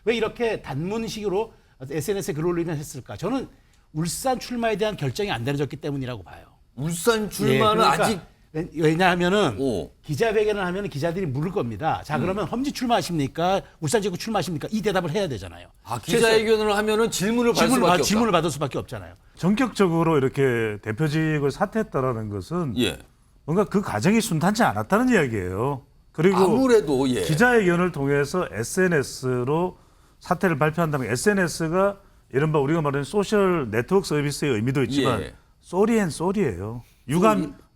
왜 이렇게 단문식으로 SNS에 글을 올리면 했을까? 저는 울산 출마에 대한 결정이 안 내려졌기 때문이라고 봐요. 울산 출마는 그러니까 아직 왜냐하면은 오. 기자회견을 하면 기자들이 물을 겁니다. 자 그러면 험지 출마하십니까? 울산 지구 출마하십니까? 이 대답을 해야 되잖아요. 기자회견을 하면은 질문을 받을 수밖에 없다. 질문을 받을 수밖에 없잖아요. 전격적으로 이렇게 대표직을 사퇴했다라는 것은 예. 뭔가 그 과정이 순탄치 않았다는 이야기예요. 그리고 아무래도 예. 기자회견을 통해서 SNS로 사퇴를 발표한다면 SNS가 이른바 우리가 말하는 소셜 네트워크 서비스의 의미도 있지만 예. 쏘리예요.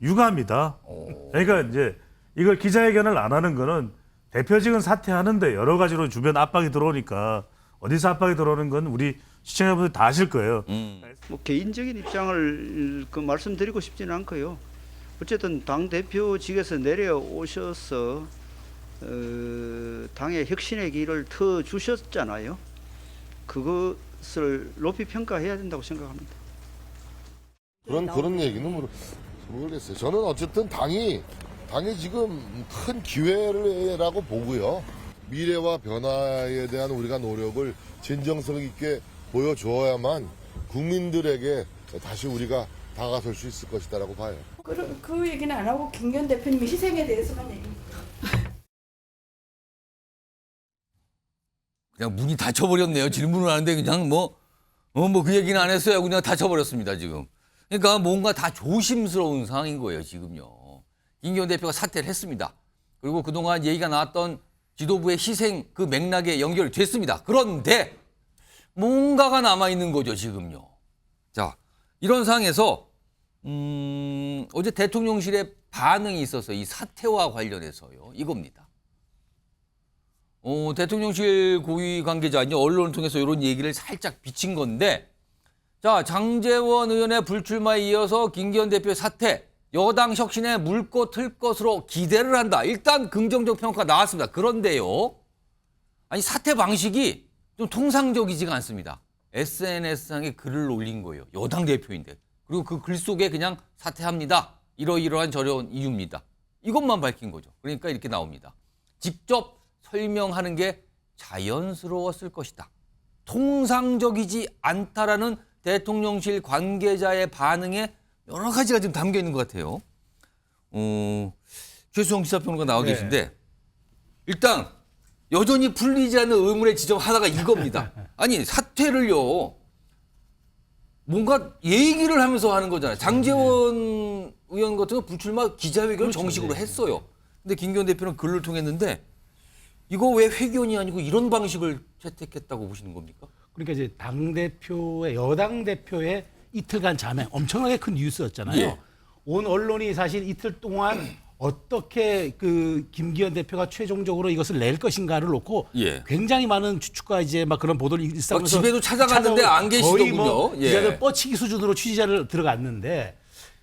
유감이다. 그러니까 이제 이걸 기자회견을 안 하는 거는 대표직은 사퇴하는데 여러 가지로 주변 압박이 들어오니까 어디서 압박이 들어오는 건 우리 시청자분들 다 아실 거예요. 뭐 개인적인 입장을 말씀드리고 싶지는 않고요. 어쨌든 당 대표직에서 내려오셔서 당의 혁신의 길을 터 주셨잖아요. 그것을 높이 평가해야 된다고 생각합니다. 그런 얘기는 모르겠어요. 저는 어쨌든 당이 지금 큰 기회라고 보고요. 미래와 변화에 대한 우리가 노력을 진정성 있게 보여주어야만 국민들에게 다시 우리가 다가설 수 있을 것이다라고 봐요. 그 얘기는 안 하고 김기현 대표님의 희생에 대해서만 얘기합니다. 그냥 문이 닫혀버렸네요. 질문을 하는데 그냥 그 얘기는 안 했어요. 그냥 닫혀버렸습니다, 지금. 그러니까 뭔가 다 조심스러운 상황인 거예요, 지금요. 김기현 대표가 사퇴를 했습니다. 그리고 그동안 얘기가 나왔던 지도부의 희생 그 맥락에 연결됐습니다. 그런데 뭔가가 남아있는 거죠, 지금요. 자, 이런 상황에서 어제 대통령실의 반응이 있어서 이 사퇴와 관련해서요. 이겁니다. 대통령실 고위 관계자는 언론을 통해서 이런 얘기를 살짝 비친 건데 자, 장제원 의원의 불출마에 이어서 김기현 대표의 사퇴, 여당 혁신에 물고 틀 것으로 기대를 한다. 일단 긍정적 평가가 나왔습니다. 그런데요. 아니 사퇴 방식이 좀 통상적이지가 않습니다. SNS상에 글을 올린 거예요. 여당 대표인데. 그리고 그 글 속에 그냥 사퇴합니다. 이러이러한 저런 이유입니다. 이것만 밝힌 거죠. 그러니까 이렇게 나옵니다. 직접 설명하는 게 자연스러웠을 것이다. 통상적이지 않다라는 대통령실 관계자의 반응에 여러 가지가 지금 담겨 있는 것 같아요. 최수영 시사평론가 나와 계신데 일단 여전히 풀리지 않는 의문의 지점 하나가 이겁니다. 아니 사퇴를요. 뭔가 얘기를 하면서 하는 거잖아요. 장제원 의원 같은 거 불출마 기자회견을 정식으로 했어요. 근데 김기현 대표는 글을 통했는데 이거 왜 회견이 아니고 이런 방식을 채택했다고 보시는 겁니까? 그러니까 이제 여당 대표의 이틀간 자맹 엄청나게 큰 뉴스였잖아요. 예. 온 언론이 사실 이틀 동안 어떻게 그 김기현 대표가 최종적으로 이것을 낼 것인가를 놓고 예. 굉장히 많은 추측과 이제 막 그런 보도를 일삼으면서 집에도 찾아갔는데 안 계시더군요. 거의 예. 기자들 뻗치기 수준으로 취재자를 들어갔는데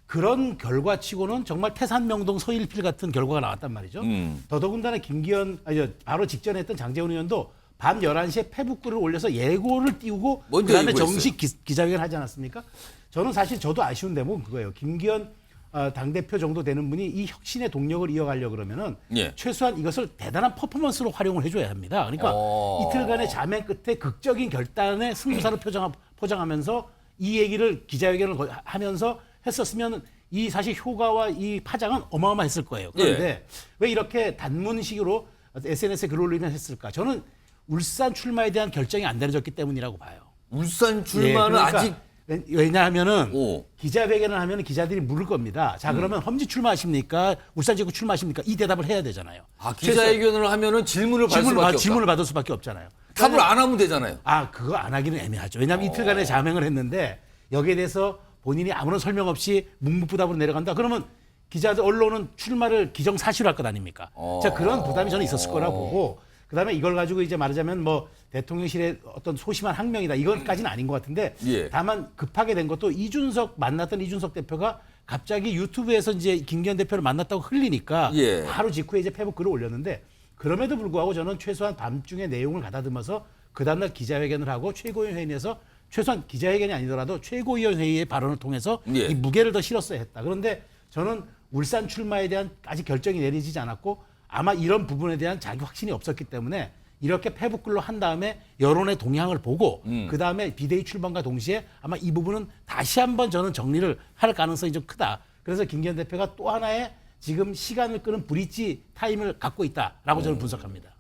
그런 결과치고는 정말 태산명동 서일필 같은 결과가 나왔단 말이죠. 더더군다나 바로 직전에 했던 장제원 의원도 밤 11시에 페북글을 올려서 예고를 띄우고 그다음에 정식 기자회견을 하지 않았습니까? 저는 사실 저도 아쉬운 대목은 그거예요. 김기현 당대표 정도 되는 분이 이 혁신의 동력을 이어가려고 그러면은 예. 최소한 이것을 대단한 퍼포먼스로 활용을 해줘야 합니다. 그러니까 이틀간의 자맹 끝에 극적인 결단의 승부사를 포장하면서 이 얘기를 기자회견을 하면서 했었으면 이 사실 효과와 이 파장은 어마어마했을 거예요. 그런데 왜 이렇게 단문식으로 SNS에 글을 올리면 했을까? 저는 울산 출마에 대한 결정이 안 내려졌기 때문이라고 봐요. 울산 출마는 그러니까 아직 왜냐하면은 기자회견을 하면 기자들이 물을 겁니다. 자 그러면 험지 출마하십니까? 울산 지구 출마하십니까? 이 대답을 해야 되잖아요. 기자회견을 하면은 질문을 받을 수밖에 없잖아요. 답을 안 하면 되잖아요. 그거 안 하기는 애매하죠. 왜냐하면 이틀간의 자맹을 했는데 여기에 대해서 본인이 아무런 설명 없이 묵묵부답으로 내려간다. 그러면 기자들 언론은 출마를 기정사실화할 것 아닙니까? 자 그런 부담이 저는 있었을 거라 보고 그다음에 이걸 가지고 이제 말하자면 뭐 대통령실의 어떤 소심한 항명이다 이것까지는 아닌 것 같은데 다만 급하게 된 것도 만났던 이준석 대표가 갑자기 유튜브에서 이제 김기현 대표를 만났다고 흘리니까 바로 직후에 이제 페북 글을 올렸는데 그럼에도 불구하고 저는 최소한 밤중에 내용을 가다듬어서 그 다음날 기자회견을 하고 최고위원 회의에서 최소한 기자회견이 아니더라도 최고위원 회의의 발언을 통해서 이 무게를 더 실었어야 했다. 그런데 저는 울산 출마에 대한 아직 결정이 내려지지 않았고 아마 이런 부분에 대한 자기 확신이 없었기 때문에 이렇게 패북글로 한 다음에 여론의 동향을 보고 그 다음에 비대위 출범과 동시에 아마 이 부분은 다시 한번 저는 정리를 할 가능성이 좀 크다. 그래서 김기현 대표가 또 하나의 지금 시간을 끄는 브릿지 타임을 갖고 있다라고 저는 분석합니다.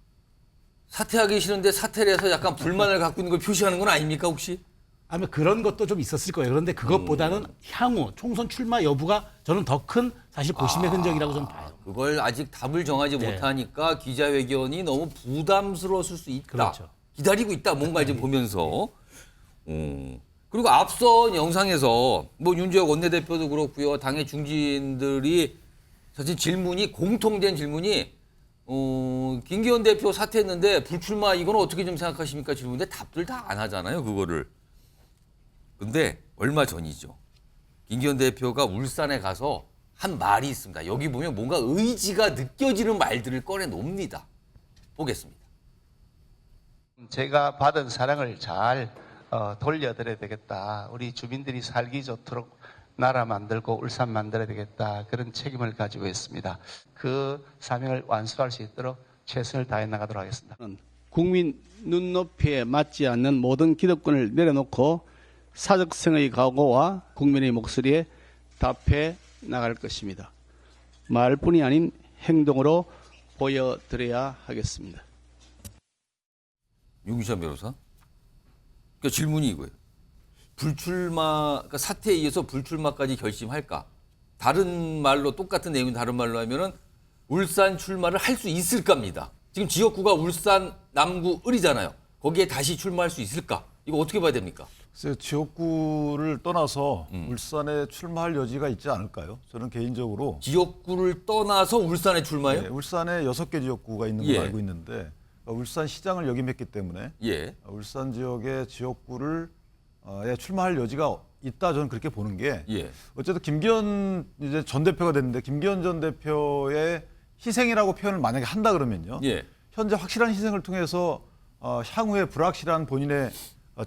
사퇴하기 싫은데 사퇴를 해서 약간 불만을 갖고 있는 걸 표시하는 건 아닙니까 혹시? 아마 그런 것도 좀 있었을 거예요. 그런데 그것보다는 향후 총선 출마 여부가 저는 더 큰 사실 고심의 흔적이라고 저는 봐요. 그걸 아직 답을 정하지 네. 못하니까 기자회견이 너무 부담스러웠을 수 있다. 그렇죠. 기다리고 있다. 뭔가 이제 보면서. 그리고 앞선 영상에서 뭐 윤재혁 원내대표도 그렇고요. 당의 중진들이 사실 질문이 공통된 질문이 김기현 대표 사퇴했는데 불출마 이건 어떻게 좀 생각하십니까? 질문인데 답들 다 안 하잖아요. 그거를. 근데 얼마 전이죠. 김기현 대표가 울산에 가서 한 말이 있습니다. 여기 보면 뭔가 의지가 느껴지는 말들을 꺼내 놉니다. 보겠습니다. 제가 받은 사랑을 잘 돌려드려야 되겠다. 우리 주민들이 살기 좋도록 나라 만들고 울산 만들어야 되겠다. 그런 책임을 가지고 있습니다. 그 사명을 완수할 수 있도록 최선을 다해 나가도록 하겠습니다. 국민 눈높이에 맞지 않는 모든 기득권을 내려놓고 사적성의 각오와 국민의 목소리에 답해 나갈 것입니다. 말뿐이 아닌 행동으로 보여드려야 하겠습니다. 윤기찬 변호사. 그러니까 질문이 이거예요. 그러니까 사퇴에 이어서 불출마까지 결심할까? 다른 말로 똑같은 내용인 다른 말로 하면은 울산 출마를 할 수 있을까입니다. 지금 지역구가 울산 남구 을이잖아요. 거기에 다시 출마할 수 있을까? 이거 어떻게 봐야 됩니까? 글쎄요, 지역구를 떠나서 울산에 출마할 여지가 있지 않을까요? 저는 개인적으로 지역구를 떠나서 울산에 출마해요? 네, 울산에 6개 지역구가 있는 예. 걸로 알고 있는데 울산 시장을 역임했기 때문에 예. 울산 지역의 지역구를 출마할 여지가 있다 저는 그렇게 보는 게 예. 어쨌든 김기현 이제 전 대표가 됐는데 김기현 전 대표의 희생이라고 표현을 만약에 한다 그러면요. 예. 현재 확실한 희생을 통해서 향후에 불확실한 본인의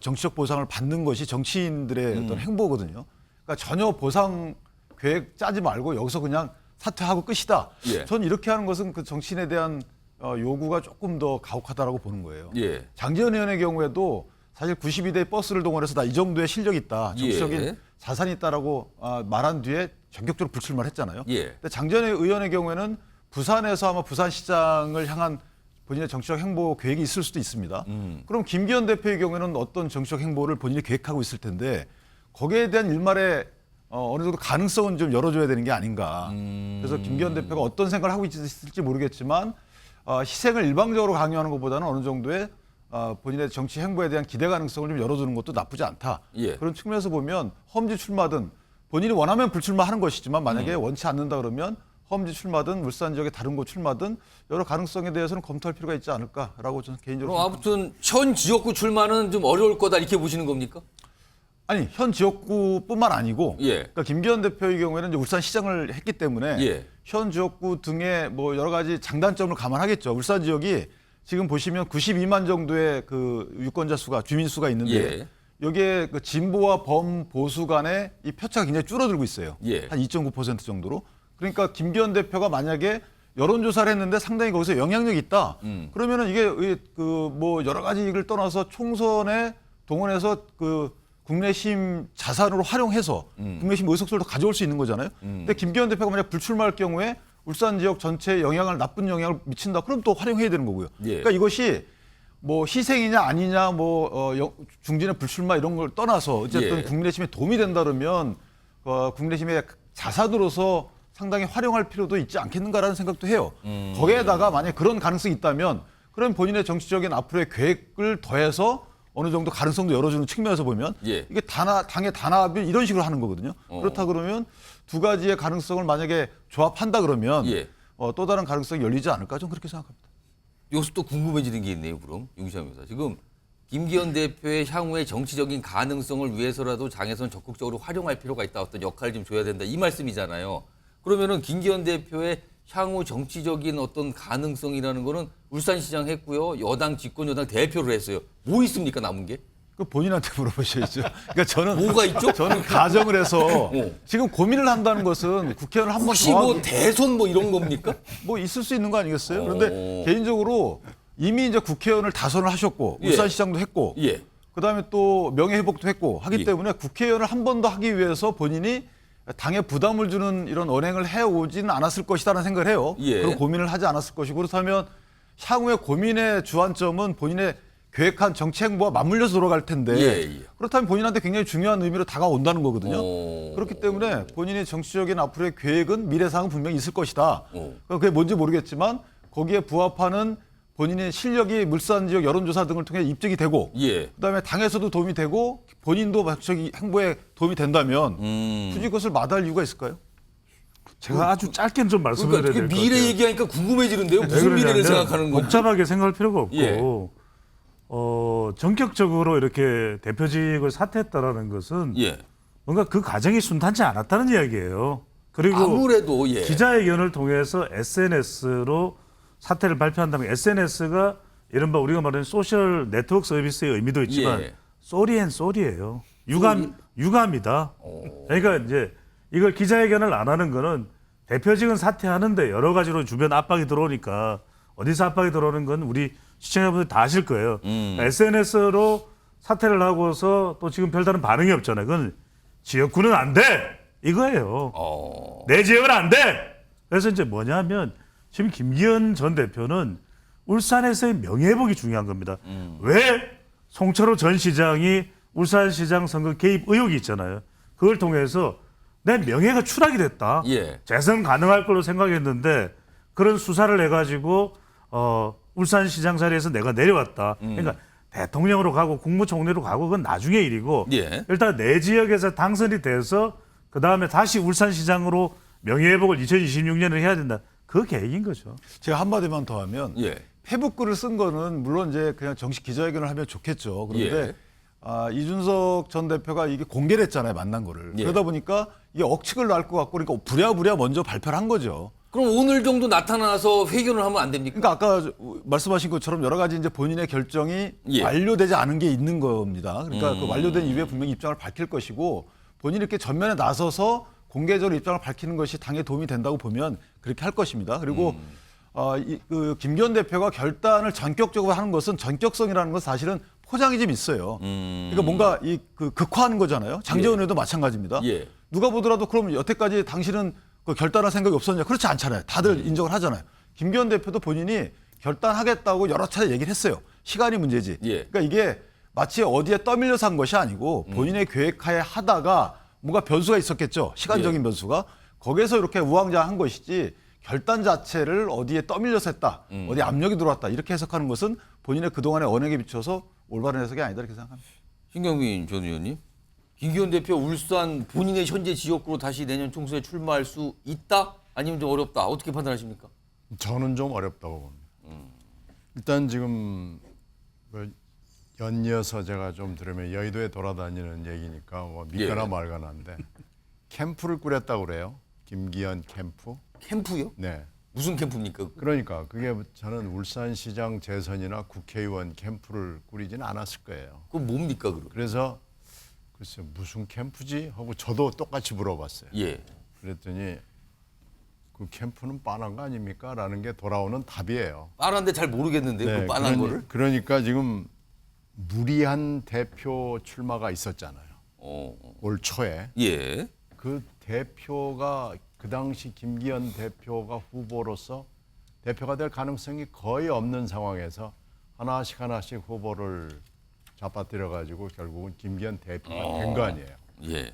정치적 보상을 받는 것이 정치인들의 어떤 행보거든요. 그러니까 전혀 보상 계획 짜지 말고 여기서 그냥 사퇴하고 끝이다. 예. 전 이렇게 하는 것은 그 정치인에 대한 요구가 조금 더 가혹하다라고 보는 거예요. 예. 장재현 의원의 경우에도 사실 92대 버스를 동원해서 나 이 정도의 실력이 있다, 정치적인 예. 자산이 있다라고 말한 뒤에 전격적으로 불출마를 했잖아요. 예. 근데 장재현 의원의 경우에는 부산에서 아마 부산시장을 향한 본인의 정치적 행보 계획이 있을 수도 있습니다. 그럼 김기현 대표의 경우에는 어떤 정치적 행보를 본인이 계획하고 있을 텐데 거기에 대한 일말의 어느 정도 가능성은 좀 열어줘야 되는 게 아닌가. 그래서 김기현 대표가 어떤 생각을 하고 있을지 모르겠지만 희생을 일방적으로 강요하는 것보다는 어느 정도의 본인의 정치 행보에 대한 기대 가능성을 좀 열어주는 것도 나쁘지 않다. 예. 그런 측면에서 보면 험지 출마든 본인이 원하면 불출마하는 것이지만 만약에 원치 않는다 그러면 험지 출마든 울산 지역의 다른 곳 출마든 여러 가능성에 대해서는 검토할 필요가 있지 않을까라고 저는 개인적으로 그럼 아무튼 현 지역구 출마는 좀 어려울 거다 이렇게 보시는 겁니까? 아니 현 지역구뿐만 아니고 예. 그러니까 김기현 대표의 경우에는 이제 울산시장을 했기 때문에 예. 현 지역구 등의 뭐 여러 가지 장단점을 감안하겠죠. 울산 지역이 지금 보시면 92만 정도의 그 유권자 수가 주민 수가 있는데 예. 여기에 그 진보와 범보수 간의 이 표차가 굉장히 줄어들고 있어요. 예. 한 2.9% 정도로. 그러니까 김기현 대표가 만약에 여론조사를 했는데 상당히 거기서 영향력이 있다. 그러면은 이게 그 뭐 여러 가지 일을 떠나서 총선에 동원해서 그 국내심 자산으로 활용해서 국내심 의석수를 더 가져올 수 있는 거잖아요. 근데 김기현 대표가 만약 불출마할 경우에 울산 지역 전체에 나쁜 영향을 미친다. 그럼 또 활용해야 되는 거고요. 예. 그러니까 이것이 뭐 희생이냐 아니냐 중진의 불출마 이런 걸 떠나서 어쨌든 예. 국내심에 도움이 된다 그러면 국내심의 자산으로서 상당히 활용할 필요도 있지 않겠는가라는 생각도 해요. 거기에다가 만약 그런 가능성이 있다면 그럼 본인의 정치적인 앞으로의 계획을 더해서 어느 정도 가능성도 열어주는 측면에서 보면 예. 이게 당의 단합이 이런 식으로 하는 거거든요. 그렇다 그러면 두 가지의 가능성을 만약에 조합한다 그러면 예. 또 다른 가능성이 열리지 않을까 좀 그렇게 생각합니다. 여기서 또 궁금해지는 게 있네요. 그럼 윤기찬 변호사. 지금 김기현 대표의 향후의 정치적인 가능성을 위해서라도 장에서는 적극적으로 활용할 필요가 있다. 어떤 역할을 좀 줘야 된다. 이 말씀이잖아요. 그러면은 김기현 대표의 향후 정치적인 어떤 가능성이라는 거는 울산시장 했고요. 여당 집권 여당 대표를 했어요. 뭐 있습니까 남은 게? 그 본인한테 물어보셔야죠. 그러니까 저는 뭐가 있죠? 저는 가정을 해서 지금 고민을 한다는 것은 국회의원을 한 번 혹시 더 뭐 대선 뭐 이런 겁니까? 뭐 있을 수 있는 거 아니겠어요? 그런데 개인적으로 이미 이제 국회의원을 다선을 하셨고 예. 울산시장도 했고 예. 그다음에 또 명예회복도 했고 하기 예. 때문에 국회의원을 한 번 더 하기 위해서 본인이 당에 부담을 주는 이런 언행을 해오지는 않았을 것이다라는 생각을 해요. 예. 그런 고민을 하지 않았을 것이고 그렇다면 향후의 고민의 주안점은 본인의 계획한 정치 행보와 맞물려서 돌아갈 텐데 예. 그렇다면 본인한테 굉장히 중요한 의미로 다가온다는 거거든요. 오. 그렇기 때문에 본인의 정치적인 앞으로의 계획은 미래상은 분명히 있을 것이다. 오. 그게 뭔지 모르겠지만 거기에 부합하는 본인의 실력이 물산 지역 여론조사 등을 통해 입증이 되고 예. 그다음에 당에서도 도움이 되고 본인도 정치 행보에 도움이 된다면 굳이 그것을 마다할 이유가 있을까요? 제가 아주 짧게 좀 말씀을 그러니까 드려야 될 것 미래 같아요. 얘기하니까 궁금해지는데요. 왜 무슨 미래를 그러냐면 생각하는 건지. 복잡하게 생각할 필요가 없고 예. 전격적으로 이렇게 대표직을 사퇴했다라는 것은 예. 뭔가 그 과정이 순탄치 않았다는 이야기예요. 그리고 아무래도 예. 기자회견을 통해서 SNS로 사퇴를 발표한다면 SNS가 이른바 우리가 말하는 소셜 네트워크 서비스의 의미도 있지만 예. 쏘리예요. 유감이다. 그러니까 이제 이걸 기자회견을 안 하는 거는 대표직은 사퇴하는데 여러 가지로 주변 압박이 들어오니까 어디서 압박이 들어오는 건 우리 시청자분들 다 아실 거예요. SNS로 사퇴를 하고서 또 지금 별다른 반응이 없잖아요. 그건 지역구는 안 돼! 이거예요. 내 지역은 안 돼! 그래서 이제 뭐냐면 지금 김기현 전 대표는 울산에서의 명예회복이 중요한 겁니다. 왜 송철호 전 시장이 울산시장 선거 개입 의혹이 있잖아요. 그걸 통해서 내 명예가 추락이 됐다. 예. 재선 가능할 걸로 생각했는데 그런 수사를 해가지고 울산시장 자리에서 내가 내려왔다. 그러니까 대통령으로 가고 국무총리로 가고 그건 나중의 일이고 예. 일단 내 지역에서 당선이 돼서 그 다음에 다시 울산시장으로 명예회복을 2026년에 해야 된다. 그 계획인 거죠. 제가 한마디만 더 하면 예. 페북글을 쓴 거는 물론 이제 그냥 정식 기자회견을 하면 좋겠죠. 그런데 예. 이준석 전 대표가 이게 공개를 했잖아요. 만난 거를. 예. 그러다 보니까 이게 억측을 날 것 같고 그러니까 부랴부랴 먼저 발표를 한 거죠. 그럼 오늘 정도 나타나서 회견을 하면 안 됩니까? 그러니까 아까 말씀하신 것처럼 여러 가지 이제 본인의 결정이 예. 완료되지 않은 게 있는 겁니다. 그러니까 그 완료된 이후에 분명히 입장을 밝힐 것이고 본인이 이렇게 전면에 나서서 공개적으로 입장을 밝히는 것이 당에 도움이 된다고 보면 그렇게 할 것입니다. 그리고 그 김기현 대표가 결단을 전격적으로 하는 것은 전격성이라는 건 사실은 포장이 좀 있어요. 그러니까 뭔가 그 극화하는 거잖아요. 장제원 의원도 마찬가지입니다. 예. 누가 보더라도 그럼 여태까지 당신은 그 결단할 생각이 없었냐? 그렇지 않잖아요. 다들 인정을 하잖아요. 김기현 대표도 본인이 결단하겠다고 여러 차례 얘기를 했어요. 시간이 문제지. 예. 그러니까 이게 마치 어디에 떠밀려서 한 것이 아니고 본인의 계획하에 하다가 뭔가 변수가 있었겠죠. 시간적인 예. 변수가. 거기에서 이렇게 우왕좌왕한 것이지 결단 자체를 어디에 떠밀려서 했다. 어디 압력이 들어왔다. 이렇게 해석하는 것은 본인의 그동안의 언행에 비춰서 올바른 해석이 아니다. 이렇게 생각합니다. 신경민 전 의원님. 김기현 대표 울산 본인의 현재 지역구로 다시 내년 총선에 출마할 수 있다? 아니면 좀 어렵다? 어떻게 판단하십니까? 저는 좀 어렵다고 봅니다. 일단 지금 뭐 연이어서 제가 좀 들으면 여의도에 돌아다니는 얘기니까 뭐 믿거나 예. 말거나인데 캠프를 꾸렸다고 그래요. 김기현 캠프. 캠프요? 네. 무슨 캠프입니까? 그러니까 그게 저는 울산시장 재선이나 국회의원 캠프를 꾸리지는 않았을 거예요. 그건 뭡니까 그럼? 그래서 글쎄 무슨 캠프지 하고 저도 똑같이 물어봤어요. 예. 그랬더니 그 캠프는 빤한 거 아닙니까? 라는 게 돌아오는 답이에요. 빤한데 잘 모르겠는데 그 빤한 거를? 그러니까 지금 무리한 대표 출마가 있었잖아요. 올 초에. 예. 그 대표가 그 당시 김기현 대표가 후보로서 대표가 될 가능성이 거의 없는 상황에서 하나씩 후보를 잡아들여 가지고 결국은 김기현 대표가 된 거 아니에요. 예.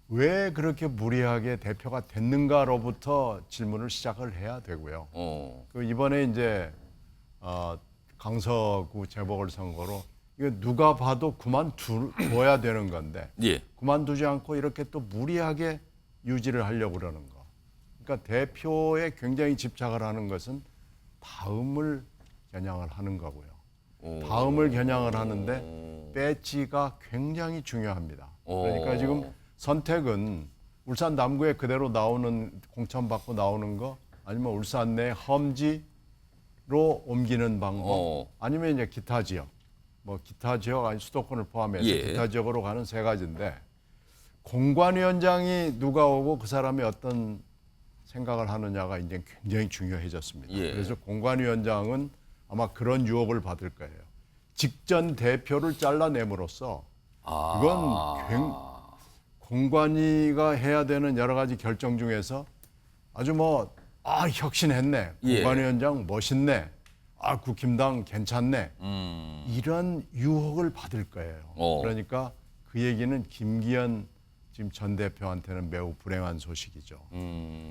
왜 그렇게 무리하게 대표가 됐는가로부터 질문을 시작을 해야 되고요. 그 이번에 이제 강서구 재보궐선거로 이거 누가 봐도 그만둬야 되는 건데 예. 그만두지 않고 이렇게 또 무리하게 유지를 하려고 그러는 거. 그러니까 대표에 굉장히 집착을 하는 것은 다음을 겨냥을 하는 거고요. 다음을 겨냥을 하는데 배지가 굉장히 중요합니다. 그러니까 지금 선택은 울산 남구에 그대로 나오는 공천받고 나오는 거 아니면 울산 내 험지로 옮기는 방법 아니면 이제 기타 지역 뭐 기타 지역 아니 수도권을 포함해서 예. 기타 지역으로 가는 세 가지인데 공관위원장이 누가 오고 그 사람이 어떤 생각을 하느냐가 이제 굉장히 중요해졌습니다. 예. 그래서 공관위원장은 아마 그런 유혹을 받을 거예요. 직전 대표를 잘라냄으로써 이건 공관위가 해야 되는 여러 가지 결정 중에서 아주 혁신했네. 예. 공관위원장 멋있네. 국힘당 괜찮네. 이런 유혹을 받을 거예요. 그러니까 그 얘기는 김기현 지금 전 대표한테는 매우 불행한 소식이죠.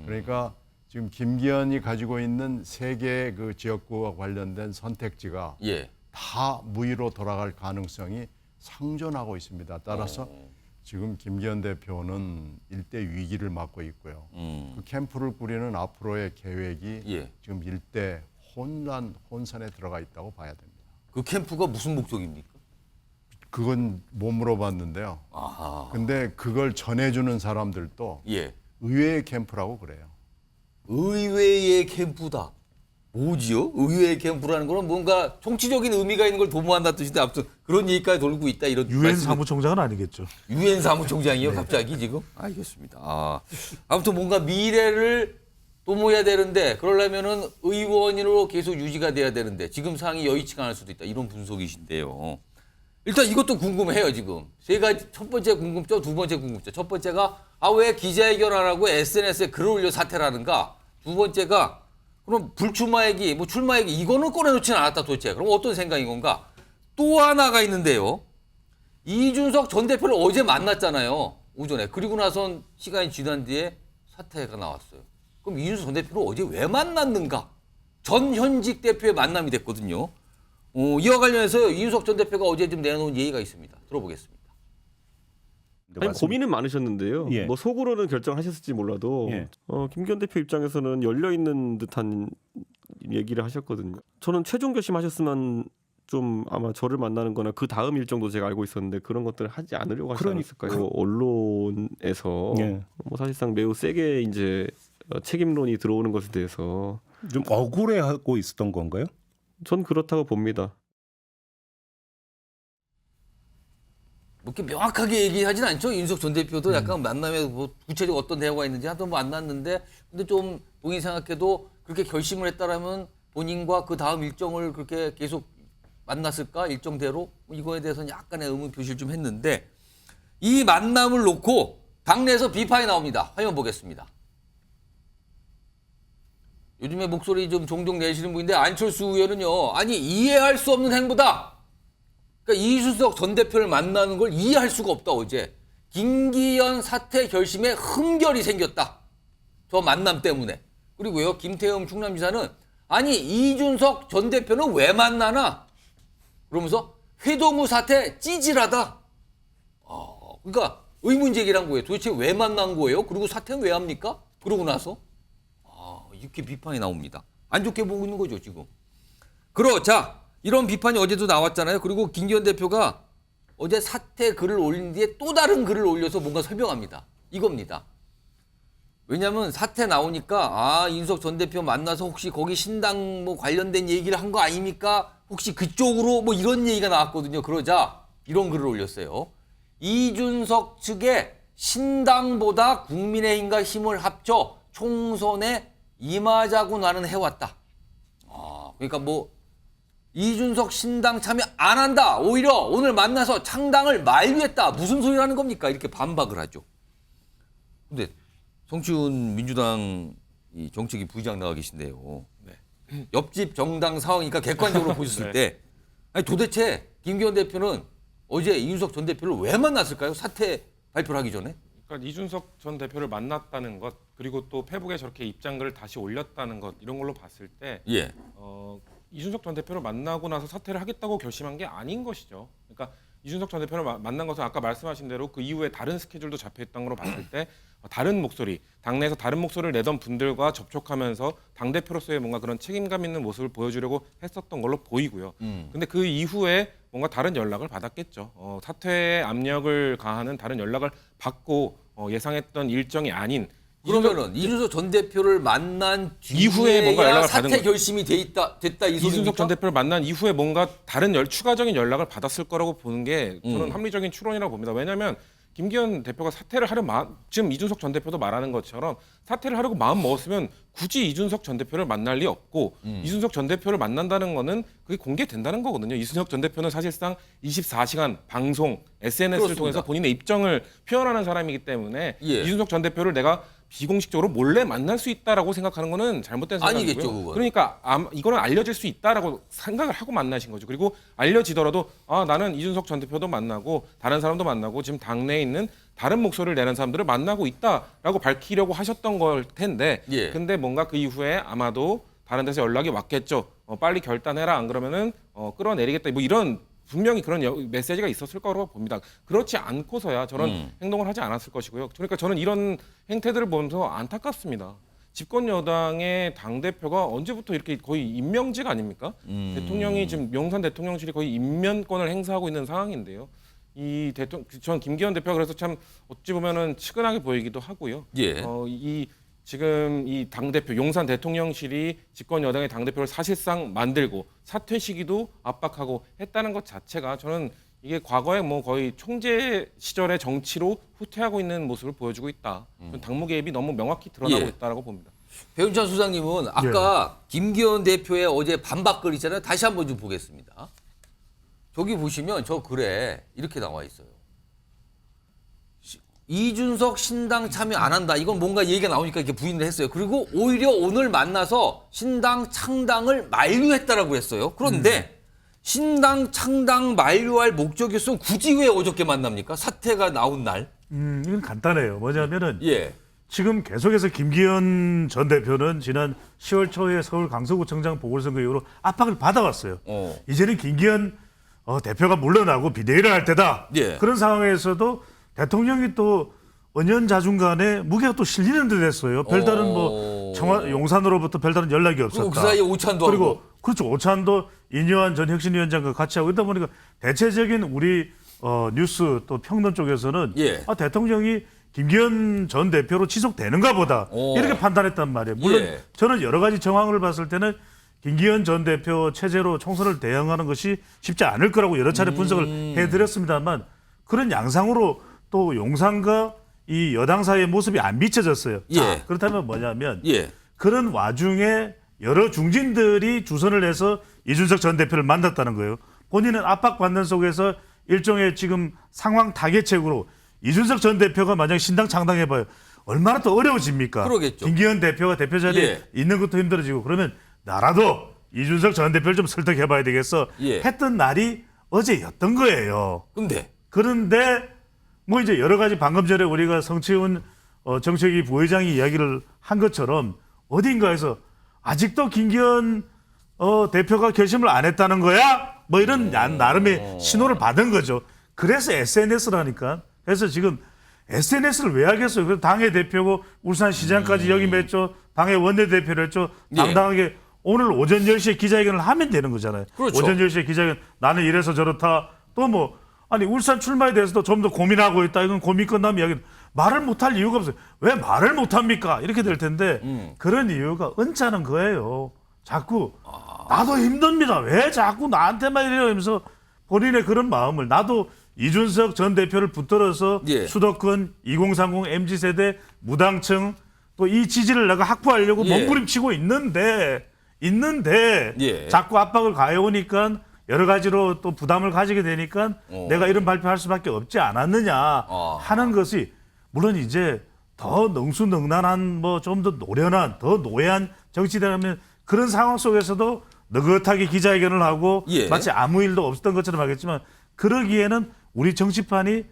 그러니까 지금 김기현이 가지고 있는 세 개의 그 지역구와 관련된 선택지가 예. 다 무위로 돌아갈 가능성이 상존하고 있습니다. 따라서 지금 김기현 대표는 일대 위기를 맞고 있고요. 그 캠프를 꾸리는 앞으로의 계획이 예. 지금 일대 혼선에 들어가 있다고 봐야 됩니다. 그 캠프가 무슨 목적입니까? 그건 못 물어봤는데요. 아하. 근데 그걸 전해주는 사람들도 예. 의외의 캠프라고 그래요. 의외의 캠프다. 뭐지요? 의외의 캠프라는 거는 뭔가 총치적인 의미가 있는 걸 도모한다는 뜻인데 아무튼 그런 얘기까지 돌고 있다 이런 유엔 말씀을- 사무총장은 아니겠죠. 유엔 사무총장이요, 갑자기 지금? 알겠습니다. 아무튼 뭔가 미래를 도모해야 되는데 그러려면은 의원으로 계속 유지가 돼야 되는데 지금 상황이 여의치가 않을 수도 있다 이런 분석이신데요. 일단 이것도 궁금해요 지금. 세 가지 첫 번째 궁금점, 두 번째 궁금점. 첫 번째가 왜 기자회견 안 하고 SNS에 글을 올려 사퇴를 하는가? 두 번째가 그럼 불출마 얘기, 출마 얘기 이거는 꺼내놓지는 않았다 도대체. 그럼 어떤 생각인 건가? 또 하나가 있는데요. 이준석 전 대표를 어제 만났잖아요. 오전에. 그리고 나선 시간이 지난 뒤에 사퇴가 나왔어요. 그럼 이준석 전 대표를 어제 왜 만났는가? 전 현직 대표의 만남이 됐거든요. 이와 관련해서 이준석 전 대표가 어제 좀 내놓은 얘기가 있습니다. 들어보겠습니다. 아니, 고민은 많으셨는데요. 예. 뭐 속으로는 결정하셨을지 몰라도 예. 김기현 대표 입장에서는 열려 있는 듯한 얘기를 하셨거든요. 저는 최종 결심하셨으면 좀 아마 저를 만나는 거나 그 다음 일정도 제가 알고 있었는데 그런 것들을 하지 않으려고 하지 않았을까요? 언론에서 예. 뭐 사실상 매우 세게 이제 책임론이 들어오는 것에 대해서 좀 억울해하고 있었던 건가요? 전 그렇다고 봅니다. 뭐 이렇게 명확하게 얘기하진 않죠. 이준석 전 대표도 약간 만남에 뭐 구체적으로 어떤 대화가 있는지 하도 만났는데 근데 좀 본인이 생각해도 그렇게 결심을 했다라면 본인과 그 다음 일정을 그렇게 계속 만났을까 일정대로 이거에 대해서는 약간의 의문 표시를 좀 했는데 이 만남을 놓고 당내에서 비판이 나옵니다. 화면 보겠습니다. 요즘에 목소리 좀 종종 내시는 분인데 안철수 의원은요. 아니 이해할 수 없는 행보다. 그러니까 이준석 전 대표를 만나는 걸 이해할 수가 없다 어제. 김기현 사퇴 결심에 흠결이 생겼다. 저 만남 때문에. 그리고요. 김태흠 충남지사는 아니 이준석 전 대표는 왜 만나나? 그러면서 회동우 사퇴 찌질하다. 그러니까 의문 제기를 한 거예요. 도대체 왜 만난 거예요? 그리고 사퇴는 왜 합니까? 그러고 나서 이렇게 비판이 나옵니다. 안 좋게 보고 있는 거죠 지금. 자 이런 비판이 어제도 나왔잖아요. 그리고 김기현 대표가 어제 사퇴 글을 올린 뒤에 또 다른 글을 올려서 뭔가 설명합니다. 이겁니다. 왜냐하면 사퇴 나오니까 이준석 전 대표 만나서 혹시 거기 신당 뭐 관련된 얘기를 한 거 아닙니까? 혹시 그쪽으로 뭐 이런 얘기가 나왔거든요. 그러자 이런 글을 올렸어요. 이준석 측에 신당보다 국민의힘과 힘을 합쳐 총선에 임하자고 나는 해왔다. 그러니까 뭐 이준석 신당 참여 안 한다. 오히려 오늘 만나서 창당을 만류했다. 무슨 소리라는 겁니까? 이렇게 반박을 하죠. 근데 성치훈 민주당 이 정책위 부의장 나와 계신데요. 네. 옆집 정당 상황이니까 객관적으로 보셨을 때 아니 도대체 김기현 대표는 어제 이준석 전 대표를 왜 만났을까요? 사퇴 발표를 하기 전에. 그러니까 이준석 전 대표를 만났다는 것 그리고 또 페북에 저렇게 입장글을 다시 올렸다는 것 이런 걸로 봤을 때 예. 이준석 전 대표를 만나고 나서 사퇴를 하겠다고 결심한 게 아닌 것이죠. 그러니까 이준석 전 대표를 만난 것은 아까 말씀하신 대로 그 이후에 다른 스케줄도 잡혀있던 걸로 봤을 때 다른 목소리, 당내에서 다른 목소리를 내던 분들과 접촉하면서 당대표로서의 뭔가 그런 책임감 있는 모습을 보여주려고 했었던 걸로 보이고요. 근데 그 이후에 뭔가 다른 연락을 받았겠죠. 사퇴에 압력을 가하는 다른 연락을 받고 예상했던 일정이 아닌 그러면은 이준석 전 대표를 만난 이후에 뭔가 연락을 받은 사퇴 결심이 됐다 이 소리입니까? 이준석 전 대표를 만난 이후에 뭔가 다른 추가적인 연락을 받았을 거라고 보는 게 저는 합리적인 추론이라고 봅니다. 왜냐하면 김기현 대표가 사퇴를 하려 지금 이준석 전 대표도 말하는 것처럼 사퇴를 하려고 마음 먹었으면 굳이 이준석 전 대표를 만날 리 없고 이준석 전 대표를 만난다는 거는 그게 공개된다는 거거든요. 이준석 전 대표는 사실상 24시간 방송, SNS를 그렇습니다. 통해서 본인의 입장을 표현하는 사람이기 때문에 예. 이준석 전 대표를 내가 비공식적으로 몰래 만날 수 있다라고 생각하는 거는 잘못된 생각이고요. 아니겠죠, 그건. 그러니까 이거는 알려질 수 있다라고 생각을 하고 만나신 거죠. 그리고 알려지더라도 나는 이준석 전 대표도 만나고 다른 사람도 만나고 지금 당내에 있는 다른 목소리를 내는 사람들을 만나고 있다라고 밝히려고 하셨던 걸 텐데 예. 근데 뭔가 그 이후에 아마도 다른 데서 연락이 왔겠죠. 빨리 결단해라. 안 그러면은 끌어내리겠다. 뭐 이런 분명히 그런 메시지가 있었을 거라고 봅니다. 그렇지 않고서야 저런 행동을 하지 않았을 것이고요. 그러니까 저는 이런 행태들을 보면서 안타깝습니다. 집권 여당의 당대표가 언제부터 이렇게 거의 임명직 아닙니까? 대통령이 지금 용산 대통령실이 거의 임면권을 행사하고 있는 상황인데요. 전 김기현 대표가 그래서 참 어찌 보면은 측은하게 보이기도 하고요. 예. 지금 이 당대표 용산 대통령실이 집권 여당의 당대표를 사실상 만들고 사퇴 시기도 압박하고 했다는 것 자체가 저는 이게 과거에 뭐 거의 총재 시절의 정치로 후퇴하고 있는 모습을 보여주고 있다. 당무 개입이 너무 명확히 드러나고 예. 있다라고 봅니다. 배윤찬 소장님은 아까 김기현 대표의 어제 반박글 있잖아요. 다시 한번 좀 보겠습니다. 저기 보시면 저 글에 이렇게 나와 있어요. 이준석 신당 참여 안 한다. 이건 뭔가 얘기가 나오니까 이렇게 부인을 했어요. 그리고 오히려 오늘 만나서 신당 창당을 만류했다라고 했어요. 그런데 신당 창당 만류할 목적이었으면 굳이 왜 어저께 만납니까? 사태가 나온 날. 이건 간단해요. 뭐냐면은 예. 지금 계속해서 김기현 전 대표는 지난 10월 초에 서울 강서구청장 보궐선거 이후로 압박을 받아왔어요. 이제는 김기현 대표가 물러나고 비대위를 할 때다. 예. 그런 상황에서도 대통령이 또 언연자중간에 무게가 또 실리는 듯 했어요. 별다른 뭐 용산으로부터 별다른 연락이 없었다. 그리고 그 사이에 오찬도 그리고 하고. 그렇죠. 오찬도 이뇨한 전 혁신위원장과 같이 하고 있다 보니까 대체적인 우리 뉴스 또 평론 쪽에서는 예. 대통령이 김기현 전 대표로 지속되는가 보다 이렇게 판단했단 말이에요. 물론 예. 저는 여러 가지 정황을 봤을 때는 김기현 전 대표 체제로 총선을 대응하는 것이 쉽지 않을 거라고 여러 차례 분석을 해드렸습니다만 그런 양상으로 또 용산과 이 여당 사이의 모습이 안 비춰졌어요. 예. 자, 그렇다면 뭐냐면 예. 그런 와중에 여러 중진들이 주선을 해서 이준석 전 대표를 만났다는 거예요. 본인은 압박받는 속에서 일종의 지금 상황 타개책으로 이준석 전 대표가 만약 신당 창당해봐요. 얼마나 더 어려워집니까? 그러겠죠. 김기현 대표가 대표 자리에 예. 있는 것도 힘들어지고 그러면 나라도 이준석 전 대표를 좀 설득해봐야 되겠어. 예. 했던 날이 어제였던 거예요. 그런데 뭐 이제 여러 가지 방금 전에 우리가 성채훈 정책위 부회장이 이야기를 한 것처럼 어딘가에서 아직도 김기현 대표가 결심을 안 했다는 거야? 뭐 이런 나름의 신호를 받은 거죠. 그래서 SNS라니까. 그래서 지금 SNS를 왜 하겠어요? 그래서 당의 대표고 울산시장까지 역임했죠. 당의 원내대표를 했죠. 당당하게 오늘 오전 10시에 기자회견을 하면 되는 거잖아요. 그렇죠. 오전 10시에 기자회견 나는 이래서 저렇다. 또 뭐 아니 울산 출마에 대해서도 좀 더 고민하고 있다. 이건 고민 끝나면 이야기 말을 못할 이유가 없어요. 왜 말을 못합니까? 이렇게 될 텐데 그런 이유가 언짢은 거예요. 자꾸 나도 힘듭니다. 왜 자꾸 나한테만 이래요? 하면서 본인의 그런 마음을 나도 이준석 전 대표를 붙들어서 예. 수도권 2030 MZ세대 무당층 또 이 지지를 내가 확보하려고 예. 몸부림치고 있는데 예. 자꾸 압박을 가해오니까 여러 가지로 또 부담을 가지게 되니까 내가 이런 발표할 수밖에 없지 않았느냐 하는 것이 물론 이제 더 능수능란한 뭐 좀 더 노련한 더 노예한 정치대라면 그런 상황 속에서도 느긋하게 기자회견을 하고 예. 마치 아무 일도 없었던 것처럼 하겠지만 그러기에는 우리 정치판이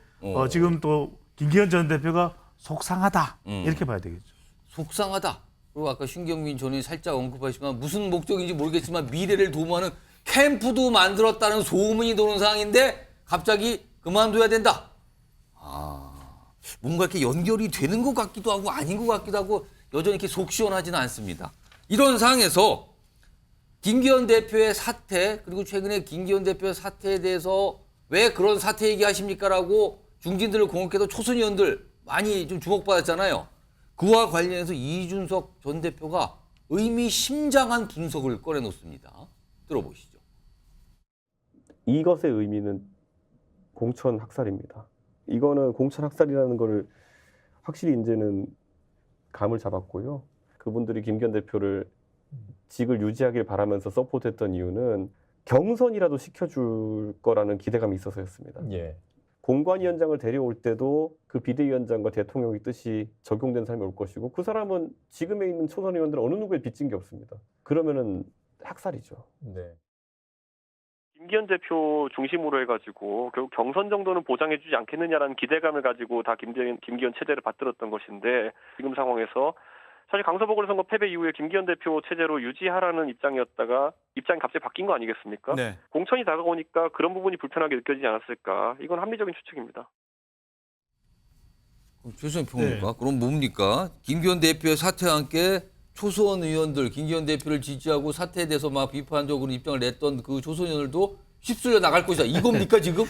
지금 또 김기현 전 대표가 속상하다 이렇게 봐야 되겠죠. 속상하다. 그리고 아까 신경민 전 의원이 살짝 언급하시지만 무슨 목적인지 모르겠지만 미래를 도모하는 캠프도 만들었다는 소문이 도는 상황인데 갑자기 그만둬야 된다. 뭔가 이렇게 연결이 되는 것 같기도 하고 아닌 것 같기도 하고 여전히 이렇게 속 시원하지는 않습니다. 이런 상황에서 김기현 대표의 사퇴 그리고 최근에 김기현 대표의 사퇴에 대해서 왜 그런 사퇴 얘기하십니까라고 중진들을 공격해도 초선 의원들 많이 좀 주목받았잖아요. 그와 관련해서 이준석 전 대표가 의미심장한 분석을 꺼내놓습니다. 들어보시죠. 이것의 의미는 공천 학살입니다. 이거는 공천 학살이라는 거를 확실히 이제는 감을 잡았고요. 그분들이 김기현 대표를 직을 유지하길 바라면서 서포트했던 이유는 경선이라도 시켜줄 거라는 기대감이 있어서였습니다. 공관위원장을 데려올 때도 그 비대위원장과 대통령의 뜻이 적용된 사람이 올 것이고 그 사람은 지금에 있는 초선 의원들은 어느 누구에 빚진 게 없습니다. 그러면은 학살이죠. 김기현 대표 중심으로 해가지고 결국 경선 정도는 보장해주지 않겠느냐라는 기대감을 가지고 다 김기현 체제를 받들었던 것인데 지금 상황에서 사실 강서보궐선거 패배 이후에 김기현 대표 체제로 유지하라는 입장이었다가 입장이 갑자기 바뀐 거 아니겠습니까? 네. 공천이 다가오니까 그런 부분이 불편하게 느껴지지 않았을까? 이건 합리적인 추측입니다. 최수영 평론가 그럼 뭡니까? 김기현 대표의 사퇴와 함께 초선 의원들 김기현 대표를 지지하고 사퇴에 대해서 막 비판적으로 입장을 냈던 그 초선 의원들도 휩쓸려 나갈 것이다. 이겁니까 지금?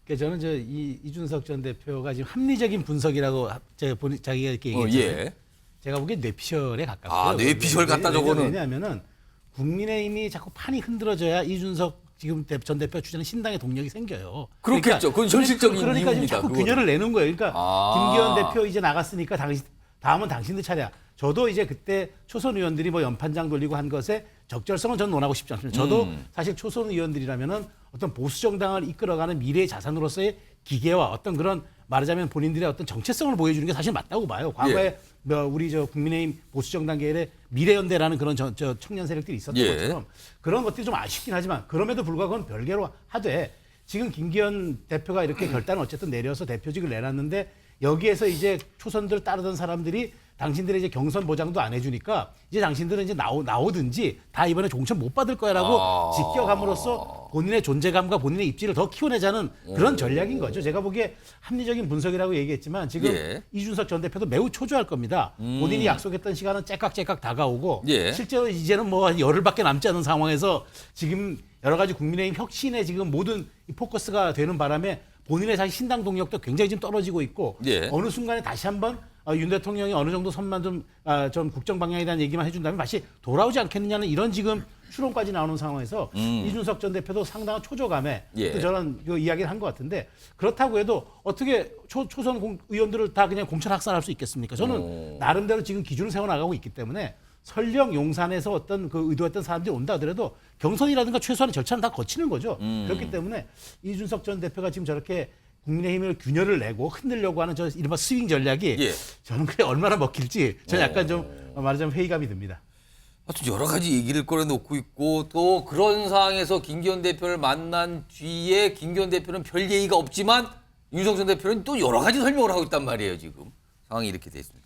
그러니까 저는 이준석 전 대표가 지금 합리적인 분석이라고 자기가 이렇게 얘기했잖아요. 제가 보기엔 뇌피셜에 가깝고요. 뇌피셜 같다 저거는. 왜냐하면은 국민의힘이 자꾸 판이 흔들어져야 이준석 지금 전 대표 추진하는 신당의 동력이 생겨요. 그렇겠죠. 그건 현실적인 그러니까 지금 이유입니다. 자꾸 그거는. 균열을 내는 거예요. 그러니까 김기현 대표 이제 나갔으니까 다음은 당신들 차례야. 저도 이제 그때 초선 의원들이 뭐 연판장 돌리고 한 것에 적절성은 저는 논하고 싶지 않습니다. 저도 사실 초선 의원들이라면은 어떤 보수 정당을 이끌어가는 미래의 자산으로서의 기계와 어떤 그런 말하자면 본인들의 어떤 정체성을 보여주는 게 사실 맞다고 봐요. 과거에 우리 국민의힘 보수 정당 계열의 미래연대라는 그런 청년 세력들이 있었던 것처럼 그런 것들이 좀 아쉽긴 하지만 그럼에도 불구하고 그건 별개로 하되 지금 김기현 대표가 이렇게 결단을 어쨌든 내려서 대표직을 내놨는데 여기에서 이제 초선들 따르던 사람들이 당신들의 이제 경선 보장도 안 해주니까 이제 당신들은 이제 나오든지 다 이번에 공천 못 받을 거야라고 지켜감으로써 본인의 존재감과 본인의 입지를 더 키워내자는 그런 전략인 거죠. 제가 보기에 합리적인 분석이라고 얘기했지만 지금 이준석 전 대표도 매우 초조할 겁니다. 본인이 약속했던 시간은 째깍째깍 다가오고 실제로 이제는 뭐 한 열흘밖에 남지 않은 상황에서 지금 여러 가지 국민의힘 혁신에 지금 모든 이 포커스가 되는 바람에 본인의 사실 신당 동력도 굉장히 지금 떨어지고 있고 어느 순간에 다시 한번 윤 대통령이 어느 정도 선만 좀 국정 방향에 대한 얘기만 해준다면 다시 돌아오지 않겠느냐는 이런 지금 추론까지 나오는 상황에서 이준석 전 대표도 상당한 초조감에 또 저는 그 이야기를 한 것 같은데 그렇다고 해도 어떻게 초선 의원들을 다 그냥 공천 학살할 수 있겠습니까? 저는 나름대로 지금 기준을 세워나가고 있기 때문에 설령 용산에서 어떤 그 의도했던 사람들이 온다 하더라도 경선이라든가 최소한의 절차는 다 거치는 거죠. 그렇기 때문에 이준석 전 대표가 지금 저렇게 국민의힘을 균열을 내고 흔들려고 하는 저 이른바 스윙 전략이 저는 그게 얼마나 먹힐지 저는 약간 좀 말하자면 회의감이 듭니다. 하여튼 여러 가지 얘기를 꺼내놓고 있고 또 그런 상황에서 김기현 대표를 만난 뒤에 김기현 대표는 별 예의가 없지만 윤석열 대표는 또 여러 가지 설명을 하고 있단 말이에요. 지금 상황이 이렇게 돼 있습니다.